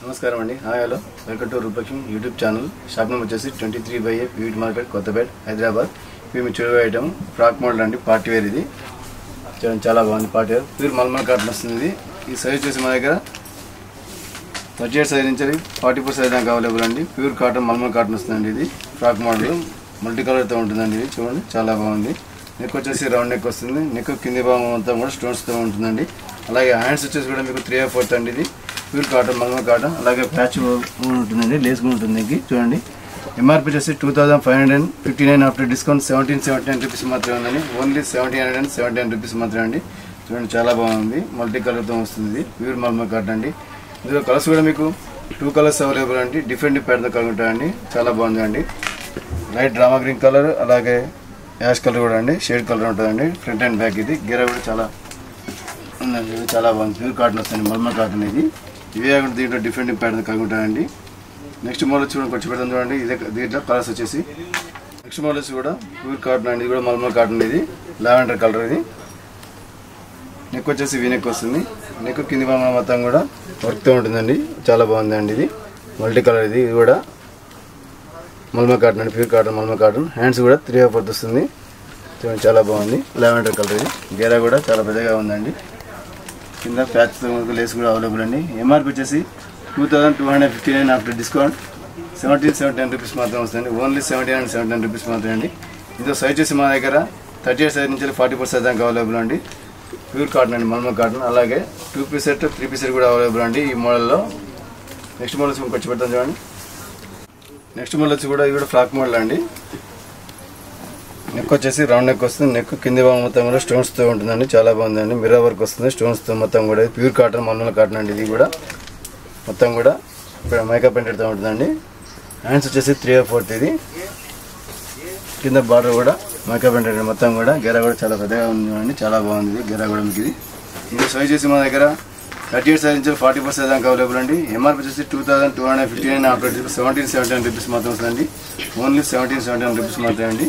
నమస్కారం అండి. Hi hello, welcome to Rupalakshmi YouTube channel. Shop number వచ్చేసి 23/A PVT market, Kothapet, Hyderabad. ఇవి మీ చూడవే ఐటమ్ ఫ్రాక్ మోడల్ అండి, పార్టీ వేర్. ఇది చాలా బాగుంది. Party wear pure mulmul cotton వస్తుంది. ఈ సైజ్ వచ్చేసి మా దగ్గర 38 సైజ్ నుంచి 44 సైజ్ దాకా అవైలబుల్ అండి. ప్యూర్ కాటన్ మల్మల్ కాటన్ వస్తుందండి. ఇది ఫ్రాక్ మోడల్ మల్టీ కలర్తో ఉంటుందండి. ఇది చూడండి, చాలా బాగుంది. నెక్ వచ్చేసి రౌండ్ నెక్ వస్తుంది. నెక్ కింది భాగం అంతా కూడా స్టోన్స్తో ఉంటుందండి. అలాగే హ్యాండ్స్ వచ్చేసి కూడా మీకు 3/4 అండి. ఇది ప్యూర్ కాటన్ మల్మల్ కాటన్. అలాగే ప్యాచ్ ఉంటుందండి, లేస్ కూడా ఉంటుంది. దీనికి చూడండి, ఎంఆర్పీ వచ్చేసి 2559 ఆఫ్టర్ డిస్కౌంట్ 1779 రూపీస్ మాత్రమే ఉందండి. ఓన్లీ 1779 రూపీస్ మాత్రమే అండి. చూడండి, చాలా బాగుంది. మల్టీ కలర్తో వస్తుంది. ఇది ప్యూర్ మల్మల్ కాటన్ అండి. ఇందులో కలర్స్ కూడా మీకు 2 కలర్స్ అవైలబుల్ అండి. డిఫరెంట్ ప్యాటర్న్ కలిగి ఉంటాయండి. చాలా బాగుంది అండి. లైట్ డ్రామా గ్రీన్ కలర్, అలాగే యాష్ కలర్ కూడా అండి, షేడ్ కలర్ ఉంటుందండి. Front and back. ఇది గేర కూడా చాలా ఉందండి. చాలా బాగుంది. ప్యూర్ కాటన్ వస్తుంది, మల్మల్ కాటన్. ఇది ఇవే కాకుండా దీంట్లో డిఫరెంట్ ప్యాటర్న్ కలిగి ఉంటాయండి. నెక్స్ట్ మోడల్ చూడండి, కొంచెం పెడతాం చూడండి. ఇదే దీంట్లో కలర్స్ వచ్చేసి నెక్స్ట్ మోడల్స్ కూడా ప్యూర్ కాటన్ అండి. ఇది కూడా మల్మల్ కాటన్. ఇది లావెండర్ కలర్. ఇది నెక్ వచ్చేసి వీ నెక్ వస్తుంది. నెక్ కింది భాగం మొత్తం కూడా వర్క్తో ఉంటుందండి. చాలా బాగుందండి. ఇది మల్టీ కలర్. ఇది కూడా మల్మల్ కాటన్ అండి, pure cotton mulmul cotton. Hands కూడా 3/4 వస్తుంది. చాలా బాగుంది. Lavender colour. ఇది గేరా కూడా చాలా పెద్దగా ఉందండి. కింద ప్యాచ్ లేస్ కూడా అవైలబుల్ అండి. ఎంఆర్పీ వచ్చేసి 2259 ఆఫ్టర్ డిస్కౌంట్ 1779 రూపీస్ మాత్రం వస్తుంది. ఓన్లీ 1779 రూపీస్ మాత్రమే అండి. ఇదో సైజ్ వచ్చేసి మా దగ్గర 38 సైజ్ నుంచి 44 సైజ్ దాకా అవైలబుల్ అండి. ప్యూర్ కాటన్ అండి, మల్మల్ కాటన్. అలాగే 2 పీస్ సెట్ 3 పీస్ సెట్ కూడా అవైలబుల్ అండి ఈ మోడల్లో. నెక్స్ట్ మోడల్స్ కొంచెం పెడతాం చూడండి. నెక్స్ట్ మోడల్ వచ్చి కూడా ఇది కూడా ఫ్రాక్ మోడల్ అండి. నెక్ వచ్చేసి రౌండ్ నెక్ వస్తుంది. నెక్ కింది భాగం మొత్తం కూడా స్టోన్స్తో ఉంటుందండి. చాలా బాగుందండి. మిర్రర్ వర్క్ వస్తుంది స్టోన్స్తో మొత్తం కూడా. ప్యూర్ కాటన్ మల్మల్ కాటన్ అండి. ఇది కూడా మొత్తం కూడా ఇక్కడ మేకప్ ప్రింటెడ్తో ఉంటుందండి. హ్యాండ్స్ వచ్చేసి 3/4. ఇది కింద బార్డర్ కూడా మేకప్ ప్రింటెడ్ మొత్తం కూడా. గెర కూడా చాలా పెద్దగా ఉందండి. చాలా బాగుంది గెర కూడా మీకు. ఇది ఇంకో సైజ్ చేసి మా దగ్గర 38 సైజ్ నుంచి 44 సైజ్ దాకా అవైలబుల్ అండి. ఎంఆర్పీ వచ్చేసి 2259 ఆఫ్టర్ 1779 రూపీస్ మాత్రం వస్తుందండి. ఓన్లీ 1779 రూపీస్ మాత్రమే అండి.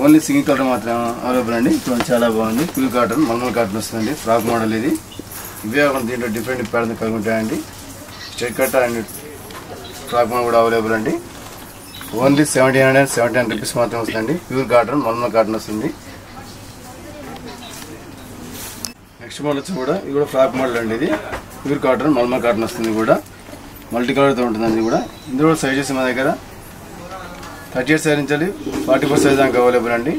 ఓన్లీ సింగిల్ కలర్ మాత్రం అవైలబుల్ అండి. చాలా బాగుంది. ప్యూర్ కాటన్ మల్మల్ కాటన్ వస్తుందండి. Frock model. ఇది ఇవే కాకుండా దీంట్లో డిఫరెంట్ ప్యాటర్న్ కలిగి ఉంటాయండి. Straight cut and frock model కూడా అవైలబుల్ అండి. ఓన్లీ 1779 రూపీస్ మాత్రం వస్తుందండి. ప్యూర్ కాటన్ మల్మల్ కాటన్ వస్తుంది. నెక్స్ట్ మోడల్ వచ్చి కూడా ఇది కూడా ఫ్రాక్ మోడల్ అండి. ఇది ప్యూర్ కాటన్ మల్మల్ కాటన్ వస్తుంది. కూడా మల్టీ కలర్తో ఉంటుందండి. కూడా ఇందులో సైజెస్ మా దగ్గర 38 సైజ్ నుంచి 44 సైజ్ దాకా అవైలబుల్ అండి.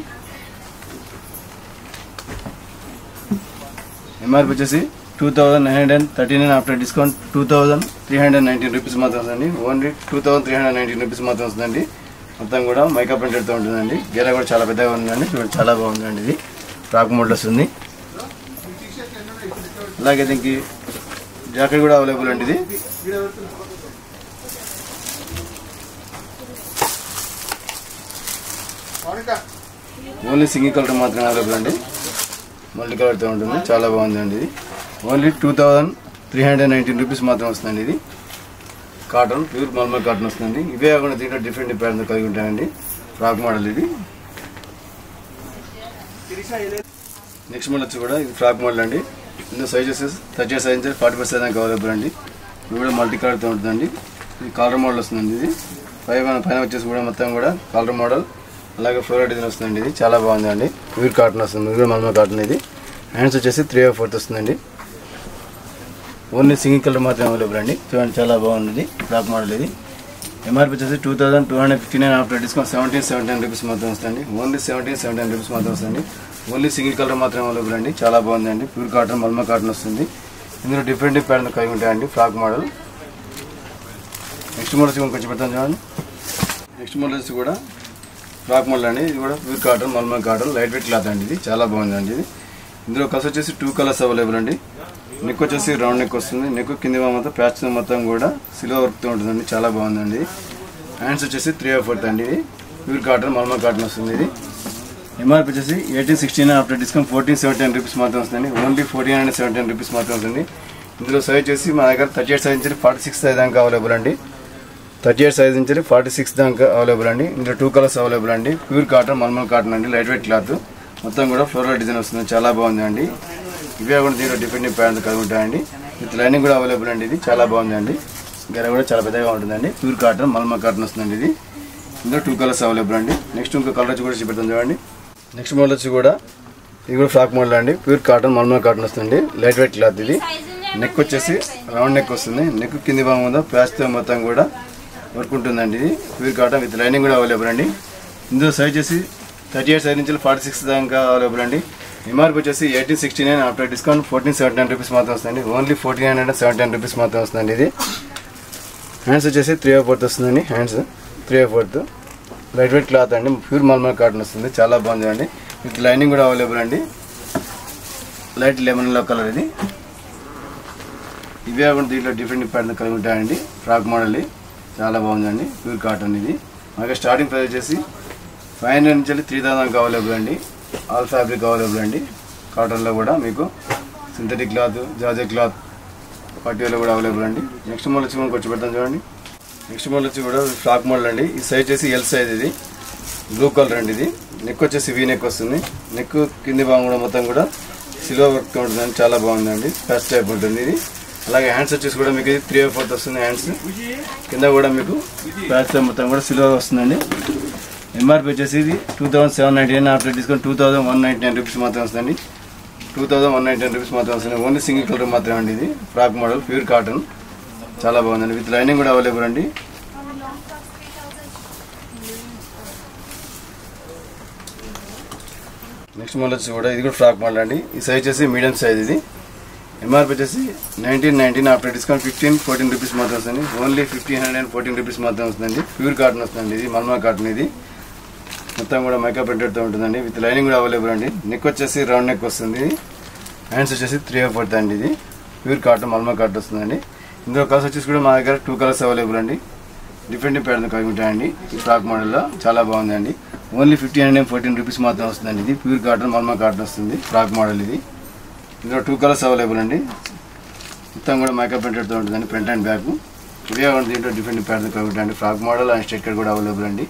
ఎంఆర్పీ వచ్చేసి 2939 ఆఫ్టర్ డిస్కౌంట్ 2319 రూపీస్ మాత్రం వస్తుందండి. ఓన్లీ 2319 రూపీస్ మాత్రం వస్తుందండి. మొత్తం కూడా మేకప్ ప్రింటెడ్తో ఉంటుందండి. గేరా కూడా చాలా పెద్దగా ఉందండి. చాలా బాగుందండి. ఇది ఫ్రాక్ మోడల్ వస్తుంది. అలాగే దీనికి జాకెట్ కూడా అవైలబుల్ అండి. ఇది ఓన్లీ సింగిల్ కలర్ మాత్రమే అవైలబుల్ అండి. మల్టీ కలర్తో ఉంటుంది. చాలా బాగుందండి. ఇది ఓన్లీ 2319 రూపీస్ మాత్రం వస్తుందండి. ఇది కాటన్ ప్యూర్ మల్మల్ కాటన్ వస్తుందండి. ఇవే కాకుండా దీంట్లో డిఫరెంట్ ప్యాటర్న్ కలిగి ఉంటాయండి. Frock model. ఇది నెక్స్ట్ మోడల్ వచ్చి కూడా ఇది ఫ్రాక్ మోడల్ అండి. ఇందులో సైజెస్ 38 సైజ్ నుంచి 44 సైజ్ దాకా అవైలబుల్ అండి. ఇది కూడా మల్టీ కలర్తో ఉంటుందండి. ఇది కాలర్ మోడల్ వస్తుందండి. ఇది పైన వచ్చేసి కూడా మొత్తం కూడా కాలర్ మోడల్, అలాగే ఫ్లోరల్ డిజైన్ వస్తుందండి. ఇది చాలా బాగుందండి. ప్యూర్ కాటన్ వస్తుంది. ఇది కూడా మల్మల్ కాటన్. ఇది హ్యాండ్స్ వచ్చేసి 3/4 వస్తుందండి. ఓన్లీ సింగిల్ కలర్ మాత్రం అవైలబుల్ అండి. చూడండి, చాలా బాగుంది. ఇది ఫ్రాక్ మోడల్. ఇది ఎంఆర్పీ వచ్చేసి 2259 ఆఫ్టర్ డిస్కౌంట్ 1779 రూపీస్ మాత్రం వస్తుంది. ఓన్లీ 1779 రూపీస్ మాత్రం వస్తుంది. ఓన్లీ సింగిల్ కలర్ మాత్రం అవైలబుల్ అండి. చాలా బాగుందండి. ప్యూర్ కాటన్ మల్మల్ కాటన్ వస్తుంది. ఇందులో డిఫరెంట్ ప్యాటర్న్ కలిగి ఉంటాయండి. Frock model. నెక్స్ట్ మోడల్స్ కొంచెం పెడతాను చూడండి. నెక్స్ట్ మోడల్స్ కూడా ఫ్రాక్ మోడల్ అండి. ఇది కూడా pure cotton mulmul cotton light weight cloth అండి. ఇది చాలా బాగుందండి. ఇది ఇందులో కలర్స్ వచ్చేసి 2 కలర్స్ అవైలబుల్ అండి. నెక్ వచ్చేసి రౌండ్ నెక్ వస్తుంది. నెక్ కింది మొత్తం ప్యాచ్ మొత్తం కూడా సిల్వర్ వర్క్తో ఉంటుందండి. చాలా బాగుందండి. హ్యాండ్స్ వచ్చేసి 3/4 అండి. ఇది ప్యూర్ కాటన్ మల్మల్ కాటన్ వస్తుంది. ఇది ఎంఆర్పీ వచ్చేసి 1869 ఆఫ్టర్ డిస్కౌంట్ 1479 రూపీస్ మాత్రం వస్తుంది. ఓన్లీ 1479 రూపీస్ మాత్రం వస్తుంది. ఇందులో సైజ్ వచ్చేసి మా దగ్గర 38 సైజ్ నుంచి 46 సైజ్ దాకా అవైలబుల్ అండి. 38 సైజ్ నుంచి 46 దాకా అవైలబుల్ అండి. ఇందులో 2 కలర్స్ అవైలబుల్ అండి. ప్యూర్ కాటన్ మల్మల్ కాటన్ అండి. లైట్ వెయిట్ క్లాత్ మొత్తం కూడా ఫ్లోరల్ డిజైన్ వస్తుంది. చాలా బాగుంది అండి. ఇవే కూడా దీంట్లో డిఫరెంట్ ప్యాటర్న్ కలిగి ఉంటాయండి. విత్ లైనింగ్ కూడా అవైలబుల్ అండి. ఇది చాలా బాగుంది అండి. గెర కూడా చాలా పెద్దగా ఉంటుందండి. ప్యూర్ కాటన్ మల్మా కాటన్ వస్తుందండి. ఇది ఇందులో 2 కలర్స్ అవైలబుల్ అండి. నెక్స్ట్ ఇంకో కలర్ వచ్చి కూడా చూపెడతాం చూడండి. నెక్స్ట్ మోడల్ వచ్చి కూడా ఇది కూడా ఫ్రాక్ మోడల్ అండి. ప్యూర్ కాటన్ మల్మా కాటన్ వస్తుంది. లైట్ వెయిట్ క్లాత్ ఇది. నెక్ వచ్చేసి రౌండ్ నెక్ వస్తుంది. నెక్ కింది భాగం ఉందా ప్యాచ్తో మొత్తం కూడా వర్క్ ఉంటుందండి. ఇది ప్యూర్ కాటన్ విత్ లైనింగ్ కూడా అవైలబుల్ అండి. ఇందులో సైజ్ వచ్చేసి 38 సైజ్ నుంచి 46 దాకా అవైలబుల్ అండి. ఎంఆర్పి వచ్చేసి 1869 ఆఫ్టర్ డిస్కౌంట్ 1479 రూపీస్ మాత్రం వస్తుంది. ఓన్లీ 1479 రూపీస్ మాత్రం వస్తుందండి. ఇది హ్యాండ్స్ వచ్చేసి 3/4 వస్తుందండి. హ్యాండ్స్ 3/4 లైట్ వెయిట్ క్లాత్ అండి. ప్యూర్ మల్మల్ కాటన్ వస్తుంది. చాలా బాగుంది అండి. విత్ లైనింగ్ కూడా అవైలబుల్ అండి. లైట్ లెమన్ ఎల్లో కలర్ ఇది. ఇవే కూడా దీంట్లో డిఫరెంట్ ప్యాటర్న్ కలిగి ఉంటాయండి. ఫ్రాక్ మోడల్ చాలా బాగుందండి. ప్యూర్ కాటన్ ఇది. మనకి స్టార్టింగ్ ప్రైస్ వచ్చేసి 500 నుంచి 3000 దాకా అవైలబుల్ అండి. ఆల్ ఫ్యాబ్రిక్ అవైలబుల్ అండి. కాటన్లో కూడా మీకు సింథటిక్ క్లాత్, జార్జెట్ క్లాత్, పట్టీలో కూడా అవైలబుల్ అండి. నెక్స్ట్ మోడల్ వచ్చి మనకు వచ్చి పెడతాం చూడండి. నెక్స్ట్ మోడల్ వచ్చి కూడా ఫ్రాక్ మోడల్ అండి. ఈ సైజ్ వచ్చేసి ఎల్ సైజ్ ఇది. బ్లూ కలర్ అండి. ఇది నెక్ వచ్చేసి వీ నెక్ వస్తుంది. నెక్ కింది భాగం కూడా మొత్తం కూడా సిల్వర్ వర్క్ ఉంటుందండి. చాలా బాగుందండి. ఫస్ట్ టైప్ ఉంటుంది ఇది. అలాగే హ్యాండ్స్ వచ్చేసి కూడా మీకు 3/4 వస్తుంది. హ్యాండ్స్ కింద కూడా మీకు ప్యాచ్ మొత్తం కూడా సిల్వర్ వస్తుందండి. ఎంఆర్పి వచ్చేసి ఇది 2799 ఆఫ్టర్ డిస్కౌంట్ 2199 రూపీస్ మాత్రం వస్తుందండి. 2199 రూపీస్ మాత్రం వస్తుంది. ఓన్లీ సింగిల్ కలర్ మాత్రమే అండి. ఇది ఫ్రాక్ మోడల్ ప్యూర్ కాటన్ చాలా బాగుందండి. విత్ లైనింగ్ కూడా అవైలబుల్ అండి. నెక్స్ట్ మోడల్ వచ్చి కూడా ఇది కూడా ఫ్రాక్ మోడల్ అండి. ఈ సైజ్ వచ్చేసి మీడియం సైజ్ ఇది. ఎంఆర్పి వచ్చేసి 1919 ఆఫ్టర్ డిస్కౌంట్ 1514 రూపీస్ మాత్రం వస్తుంది. ఓన్లీ 1514 రూపీస్ మాత్రం వస్తుందండి. ప్యూర్ కాటన్ వస్తుందండి. ఇది మల్మా కాటన్ ఇది. మొత్తం కూడా మైకా ప్రింటెడ్తో ఉంటుందండి. విత్ లైనింగ్ కూడా అవైలబుల్ అండి. నెక్ వచ్చేసి రౌండ్ నెక్ వస్తుంది. హ్యాండ్స్ వచ్చేసి 3/4 అండి. ఇది ప్యూర్ కాటన్ మల్మా కాటన్ వస్తుందండి. ఇందులో కలర్స్ వచ్చేసి కూడా మా దగ్గర 2 కలర్స్ అవైలబుల్ అండి. డిఫరెంట్ ప్యాటర్న్ కలిగి ఉంటాయండి. ఈ ఫ్రాక్ మోడల్లో చాలా బాగుందండి. ఓన్లీ 1514 రూపీస్ మాత్రం వస్తుందండి. ఇది ప్యూర్ కాటన్ మల్మా కాటన్ వస్తుంది. ఫ్రాక్ మోడల్ ఇది. ఇందులో 2 కలర్స్ అవైలబుల్ అండి. మొత్తం కూడా మేకప్ ప్రింటెడ్తో ఉంటుందండి. ఫ్రంట్ అండ్ బ్యాక్ ఇవే దీంట్లో డిఫరెంట్ ప్యాటర్న్ కలిగి ఉంటాయండి. Frock model and straight cut కూడా అవైలబుల్ అండి.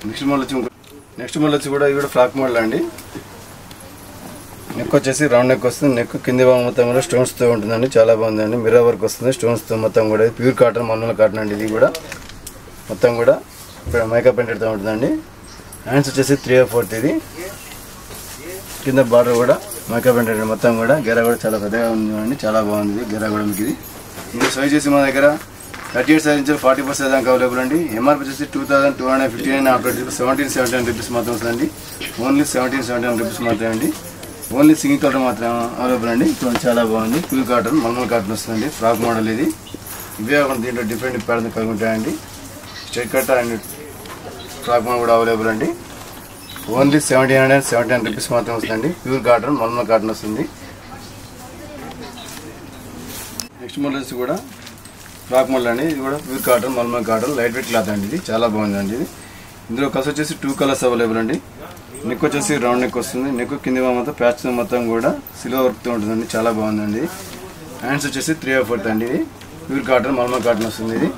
నెక్స్ట్ మోడల్ వచ్చి కూడా ఇది కూడా ఫ్రాక్ మోడల్ అండి. నెక్ వచ్చేసి రౌండ్ నెక్ వస్తుంది. నెక్ కింది భాగం మొత్తం కూడా స్టోన్స్తో ఉంటుందండి. చాలా బాగుందండి. మిర్రర్ వర్క్ వస్తుంది స్టోన్స్తో మొత్తం కూడా. ప్యూర్ కాటన్ మల్మల్ కాటన్ అండి. ఇది కూడా మొత్తం కూడా మేకప్ ప్రింటెడ్తో ఉంటుందండి. హ్యాండ్స్ వచ్చేసి 3/4 ఇది. కింద బార్డర్ కూడా మేకప్ ప్రింటెడ్ మొత్తం కూడా. గెర కూడా చాలా పెద్దగా ఉందండి. చాలా బాగుంది గెర కూడా మీకు ఇది. ఇందులో సైజ్ చేసి మా దగ్గర 38 సైజ్ నుంచి 44 సైజ్ దాకా అవైలబుల్ అండి. ఎంఆర్పి వచ్చేసి 2259 ఆఫ్టర్ 1779 రూపీస్ మాత్రం వస్తుందండి. ఓన్లీ 1779 రూపీస్ మాత్రమే అండి. ఓన్లీ సింగిల్ కలర్ మాత్రం అవైలబుల్ అండి. చాలా బాగుంది. ప్యూర్ కాటన్ మల్మల్ కాటన్ వస్తుందండి. ఫ్రాక్ మోడల్ ఇది. ఇవే దీంట్లో డిఫరెంట్ ప్యాటర్న్ కలిగి ఉంటాయండి. Straight cut and frock model కూడా అవైలబుల్ అండి. ఓన్లీ 1779 రూపీస్ మాత్రం వస్తుందండి. ప్యూర్ కాటన్ మల్మల్ కాటన్ వస్తుంది. నెక్స్ట్ మోడల్ వచ్చి కూడా ఫ్రాక్ మోడల్ అండి. ఇది కూడా pure cotton mulmul cotton light weight cloth అండి. ఇది చాలా బాగుందండి. ఇది ఇందులో కలర్స్ వచ్చేసి 2 కలర్స్ అవైలబుల్ అండి. నెక్ వచ్చేసి రౌండ్ నెక్ వస్తుంది. నెక్ కింది మొత్తం ప్యాచ్ మొత్తం కూడా సిల్వర్ వర్క్తో ఉంటుందండి. చాలా బాగుందండి. హ్యాండ్స్ వచ్చేసి 3/4 అండి. ఇది ప్యూర్ కాటన్ మల్మల్ కాటన్ వస్తుంది. ఇది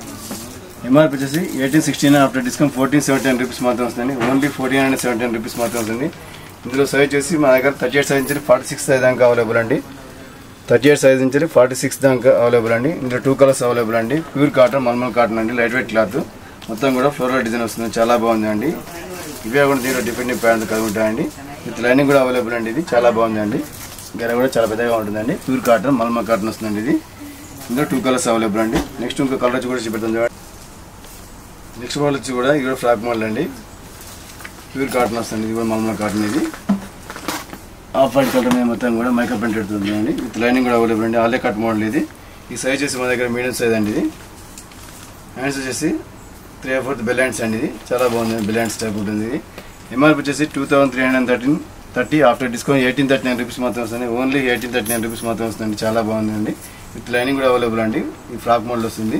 ఎంఆర్పి వచ్చేసి 1869 ఆఫ్టర్ డిస్కౌంట్ 1479 రూపీస్ మాత్రం వస్తుంది. ఓన్లీ 1479 రూపీస్ మాత్రం వస్తుంది. ఇందులో సైజ్ వచ్చేసి మా దగ్గర 38 సైజ్ నుంచి 46 సైజ్ దాకా అవైలబుల్ అండి. 38 సైజ్ నుంచి 46 దాకా అవైలబుల్ అండి. ఇందులో 2 కలర్స్ అవైలబుల్ అండి. ప్యూర్ కాటన్ మల్మల్ కాటన్ అండి. లైట్ వెయిట్ క్లాత్ మొత్తం కూడా ఫ్లోరల్ డిజైన్ వస్తుంది. చాలా బాగుంది అండి. ఇవే కూడా దీంట్లో డిఫరెంట్ ప్యాటర్న్ కలిగి ఉంటాయండి. విత్ లైనింగ్ కూడా అవైలబుల్ అండి. ఇది చాలా బాగుందండి. గెర కూడా చాలా పెద్దగా ఉంటుందండి. ప్యూర్ కాటన్ మల్మల్ కాటన్ వస్తుందండి. ఇది ఇందులో 2 కలర్స్ అవైలబుల్ అండి. నెక్స్ట్ ఇంకో కలర్ వచ్చి కూడా చూపెడతాం. నెక్స్ట్ మోడల్ వచ్చి కూడా ఇది కూడా ఫ్రాక్ మోడల్ అండి. ప్యూర్ కాటన్ వస్తుంది. ఇది కూడా మల్మల్ కాటన్. ఇది ఆఫ్ వైట్ కలర్ మీద మొత్తం కూడా మేకప్ ప్రింటెడ్ ఉంటుందండి. విత్ లైనింగ్ కూడా అవైలబుల్ అండి. ఆలే కట్ మోడల్ ఇది. ఈ సైజ్ వచ్చేసి మా దగ్గర మీడియం సైజ్ అండి. ఇది హ్యాండ్స్ వచ్చేసి 3/4 బెల్ హ్యాండ్స్ అండి. ఇది చాలా బాగుంది. బెల్ హ్యాండ్స్ టైప్ ఉంటుంది. ఇది ఎంఆర్పి వచ్చేసి 2330 ఆఫ్టర్ డిస్కౌంట్ 1839 రూపీస్ మాత్రం వస్తుంది. ఓన్లీ 1839 రూపీస్ మాత్రం వస్తుంది. చాలా బాగుందండి. విత్ లైనింగ్ కూడా అవైలబుల్ అండి. ఈ ఫ్రాక్ మోడల్ వస్తుంది.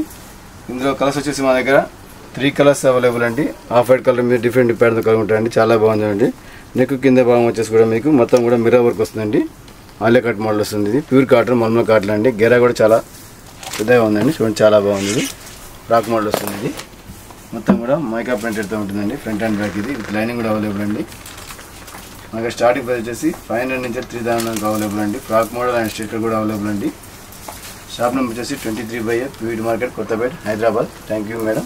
ఇందులో కలర్స్ వచ్చేసి మా దగ్గర 3 కలర్స్ అవైలబుల్ అండి. ఆఫ్ వైట్ కలర్ మీద డిఫరెంట్ ప్యాటర్న్ కలిగి ఉంటాయండి. చాలా బాగుందండి. నెక్ కింద భాగం వచ్చేసి కూడా మీకు మొత్తం కూడా మిర్రర్ వర్క్ వస్తుందండి. ఆలే కట్ మోడల్ వస్తుంది. ఇది ప్యూర్ కాటన్ మల్మల్ కాటన్ అండి. గెర కూడా చాలా పెద్దగా ఉందండి. చూడండి చాలా బాగుంది. ఇది ఫ్రాక్ మోడల్ వస్తుంది. ఇది మొత్తం కూడా మైకా ప్రింటెడ్తో ఉంటుందండి. ఫ్రంట్ అండ్ బ్యాక్ ఇది విత్ లైనింగ్ కూడా అవైలబుల్ అండి. మనకి స్టార్టింగ్ ప్రైస్ వచ్చేసి 500 నుంచి 3000 దాకా అవైలబుల్ అండి. ఫ్రాక్ మోడల్ అండ్ స్టిక్కర్ కూడా అవైలబుల్ అండి. షాప్ నెంబర్ వచ్చేసి 23/F వీడ్ market Kothapet Hyderabad. Thank you madam.